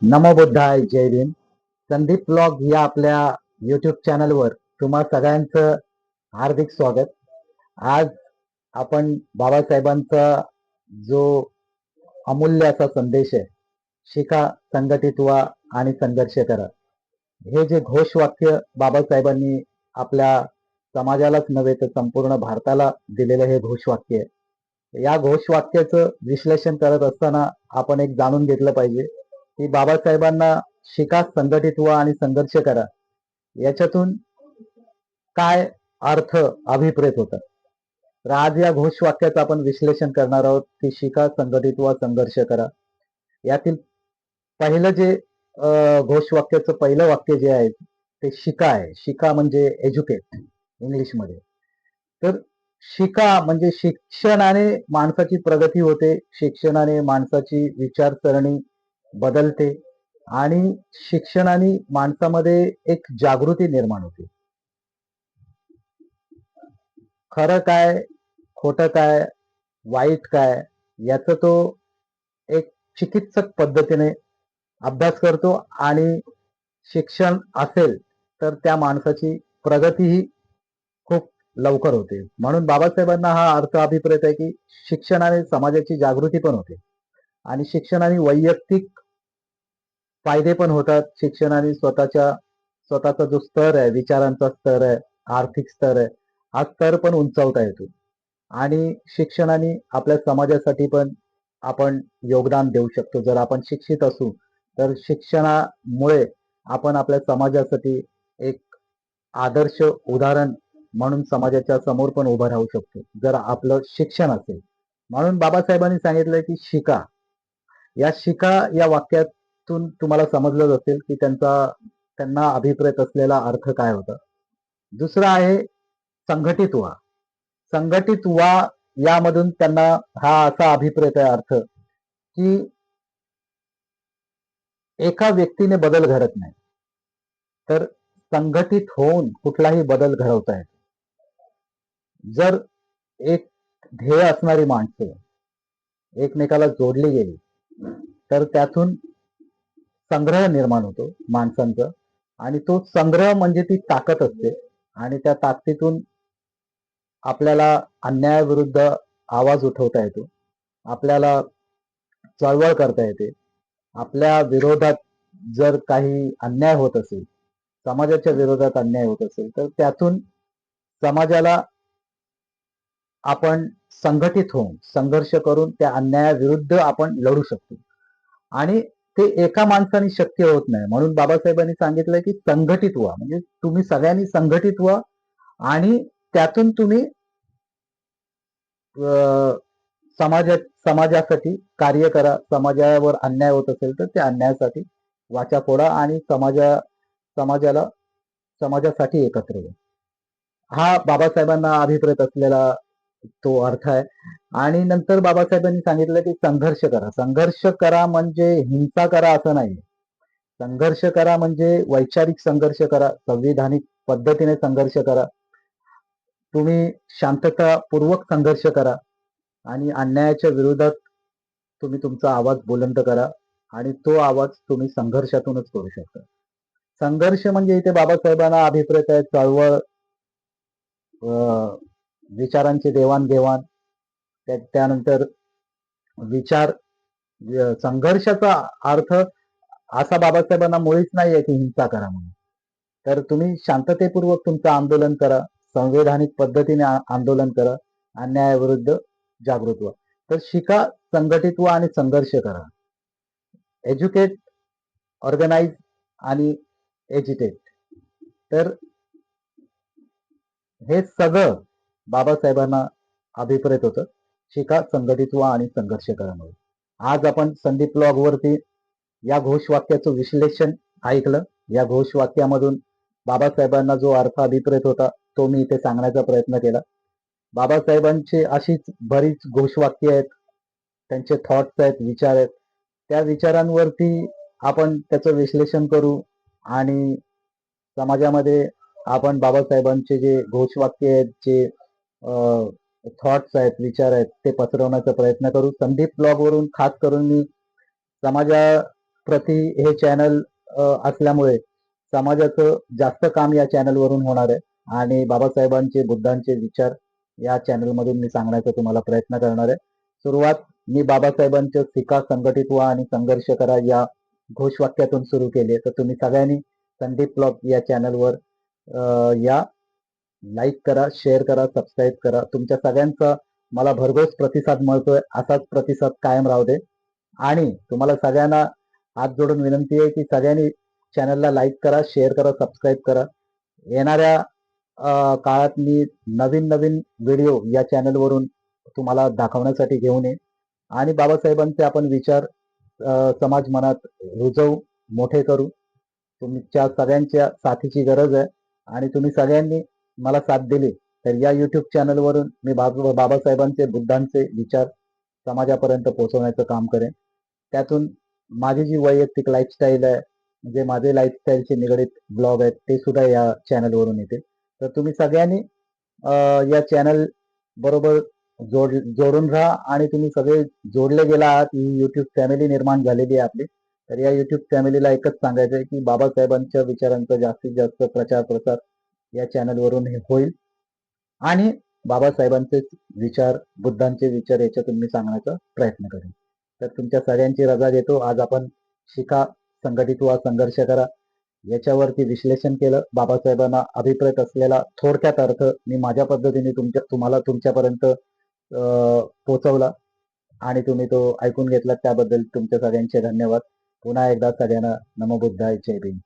नमो बुद्धाय. जय Bhim. Sandeep blog या आपल्या YouTube चॅनलवर तुम्हा सगळ्यांचं हार्दिक स्वागत. आज आपण बाबासाहेबांचा जो अमूल्य असा संदेश आहे, शिका, संघटित व्हा आणि संघर्ष करा, हे जे घोषवाक्य बाबासाहेबांनी आपल्या समाजालाच नव्हे तर संपूर्ण भारताला दिलेलं हे घोषवाक्य आहे. या घोषवाक्याचं विश्लेषण करत असताना आपण एक जाणून घेतलं पाहिजे की बाबासाहेबांना शिका, संघटित व्हा आणि संघर्ष करा याच्यातून काय अर्थ अभिप्रेत होता. तर आज या घोषवाक्याचं आपण विश्लेषण करणार आहोत की शिका, संघटित व्हा, संघर्ष करा. यातील पहिलं जे घोषवाक्याचं पहिलं वाक्य जे आहे ते शिका आहे. शिका म्हणजे एज्युकेट इंग्लिशमध्ये. तर शिका म्हणजे शिक्षणाने माणसाची प्रगती होते, शिक्षणाने माणसाची विचारसरणी बदलते आणि शिक्षणाने माणसामध्ये एक जागृती निर्माण होते. खरं काय, खोटं काय, वाईट काय याचा तो एक चिकित्सक पद्धतीने अभ्यास करतो आणि शिक्षण असेल तर त्या माणसाची प्रगतीही खूप लवकर होते. म्हणून बाबासाहेबांना हा अर्थ अभिप्रेत आहे की शिक्षणाने समाजाची जागृती पण होते आणि शिक्षणाने वैयक्तिक फायदे पण होतात. शिक्षणाने स्वतःचा जो स्तर आहे, विचारांचा स्तर आहे, आर्थिक स्तर आहे, हा स्तर पण उंचावता येतो आणि शिक्षणाने आपल्या समाजासाठी पण आपण योगदान देऊ शकतो. जर आपण शिक्षित असू तर शिक्षणामुळे आपण आपल्या समाजासाठी एक आदर्श उदाहरण म्हणून समाजाच्या समोर पण उभं राहू शकतो जर आपलं शिक्षण असेल. म्हणून बाबासाहेबांनी सांगितलंय की शिका. या शिका या वाक्यातून तुम्हाला समजलंच असेल की त्यांना अभिप्रेत असलेला अर्थ काय होता. दुसरा आहे संघटित व्हा. संघटित व्हा यामधून त्यांना हा असा अभिप्रेत आहे अर्थ की एका व्यक्तीने बदल घडत नाही, तर संघटित होऊन कुठलाही बदल घडवता येतो. जर एक ध्येय असणारी माणसं एकमेकाला जोडली गेली तर त्यातून संग्रह निर्माण होतो माणसांचा आणि तो संग्रह म्हणजे ती ताकद असते आणि त्या ताकदीतून आपल्याला अन्यायाविरुद्ध आवाज उठवता येतो, आपल्याला चळवळ करता येते. आपल्या विरोधात जर काही अन्याय होत असेल, समाजाच्या विरोधात अन्याय होत असेल तर त्यातून समाजाला आपण संघटित होऊन संघर्ष करून त्या अन्यायाविरुद्ध आपण लढू शकतो आणि ते एका माणसाने शक्य होत नाही. म्हणून बाबासाहेबांनी सांगितलंय की संघटित व्हा, म्हणजे तुम्ही सगळ्यांनी संघटित व्हा आणि त्यातून तुम्ही समाजासाठी कार्य करा. समाजावर अन्याय होत असेल तर त्या अन्यायासाठी वाचा फोडा आणि समाजाला समाजासाठी एकत्र व्हा. हा बाबासाहेबांना अभिप्रेत असलेला तो अर्थ आहे. आणि नंतर बाबासाहेबांनी सांगितलं की संघर्ष करा. संघर्ष करा म्हणजे हिंसा करा असं नाही. संघर्ष करा म्हणजे वैचारिक संघर्ष करा, संविधानिक पद्धतीने संघर्ष करा, तुम्ही शांततापूर्वक संघर्ष करा आणि अन्यायाच्या विरोधात तुम्ही तुमचा आवाज बुलंद करा आणि तो आवाज तुम्ही संघर्षातूनच करू शकता. संघर्ष म्हणजे इथे बाबासाहेबांना अभिप्रेत आहे चळवळ, विचारांची देवाणघेवाण, त्यानंतर विचार. संघर्षाचा अर्थ असा बाबासाहेबांना मुळीच नाही आहे की हिंसा करा म्हणून. तर तुम्ही शांततेपूर्वक तुमचं आंदोलन करा, संवैधानिक पद्धतीने आंदोलन करा, अन्यायाविरुद्ध जागृत व्हा. तर शिका, संघटित व्हा आणि संघर्ष करा. एज्युकेट, ऑर्गनाइज आणि एजिटेट. तर हे सगळं बाबासाहेबांना अभिप्रेत होतं. शिका, संघटित व्हा आणि संघर्ष करा म्हणून. आज आपण संदीप ब्लॉग वरती या घोषवाक्याचं विश्लेषण ऐकलं. या घोषवाक्यामधून बाबासाहेबांना जो अर्थ अभिप्रेत होता तो मी इथे सांगण्याचा प्रयत्न केला. बाबासाहेबांची अशीच बरीच घोषवाक्य आहेत, त्यांचे थॉट्स आहेत, विचार आहेत. त्या विचारांवरती आपण त्याचं विश्लेषण करू आणि समाजामध्ये आपण बाबासाहेबांचे जे घोषवाक्य आहेत, जे थॉट्स आहेत, विचार आहेत ते पसरवण्याचा प्रयत्न करू. संदीप ब्लॉग वरून खास करून मी प्रती हे चॅनल असल्यामुळे समाजाचं जास्त काम या चॅनलवरून होणार आहे आणि बाबासाहेबांचे बुद्धांचे विचार या चॅनलमधून मी सांगण्याचा तुम्हाला प्रयत्न करणार आहे. सुरुवात मी बाबासाहेबांच्या शिका, संघटित व्हा आणि संघर्ष करा या घोषवाक्यातून सुरू केली आहे. तर तुम्ही सगळ्यांनी संदीप ब्लॉग या चॅनलवर या लाईक करा, शेअर करा, सबस्क्राईब करा. तुमच्या सगळ्यांचा मला भरघोस प्रतिसाद मिळतोय. असाच प्रतिसाद कायम राहू दे. आणि तुम्हाला सगळ्यांना हात जोडून विनंती आहे की सगळ्यांनी चॅनलला लाईक करा, शेअर करा, सबस्क्राईब करा. येणाऱ्या काळात मी नवीन नवीन व्हिडिओ या चॅनलवरून तुम्हाला दाखवण्यासाठी घेऊन येईन आणि बाबासाहेबांचे आपण विचार समाज मनात रुजवू, मोठे करू. तुमच्या सगळ्यांच्या साथीची गरज आहे आणि तुम्ही सगळ्यांनी मला साथ दिली तर या युट्यूब चॅनलवरून मी बाबासाहेबांचे, बुद्धांचे विचार समाजापर्यंत पोहोचवण्याचं काम करेन. त्यातून माझी जी वैयक्तिक लाईफस्टाईल आहे, म्हणजे माझे लाईफस्टाईलशी निगडीत ब्लॉग आहेत, ते सुद्धा या चॅनलवरून येतील. तर तुम्ही सगळ्यांनी या चॅनल बरोबर जोडून राहा आणि तुम्ही सगळे जोडले गेला आहात. ही युट्यूब फॅमिली निर्माण झालेली आहे आपली. तर या युट्यूब फॅमिलीला एकच सांगायचं आहे की बाबासाहेबांच्या विचारांचा जास्तीत जास्त प्रचार प्रसार या चॅनलवरून होईल आणि बाबासाहेबांचे विचार, बुद्धांचे विचार याच्यातून मी सांगण्याचा प्रयत्न करेन. तर तुमच्या सगळ्यांची रजा घेतो. आज आपण शिका, संघटित व्हा, संघर्ष करा याच्यावरती विश्लेषण केलं. बाबासाहेबांना अभिप्रेत असलेला थोडक्यात अर्थ मी माझ्या पद्धतीने तुम्हाला तुमच्यापर्यंत पोहोचवला आणि तुम्ही तो ऐकून घेतला. त्याबद्दल तुमच्या सगळ्यांचे धन्यवाद. पुन्हा एकदा सगळ्यांना नमो बुद्धाय, जय भीम.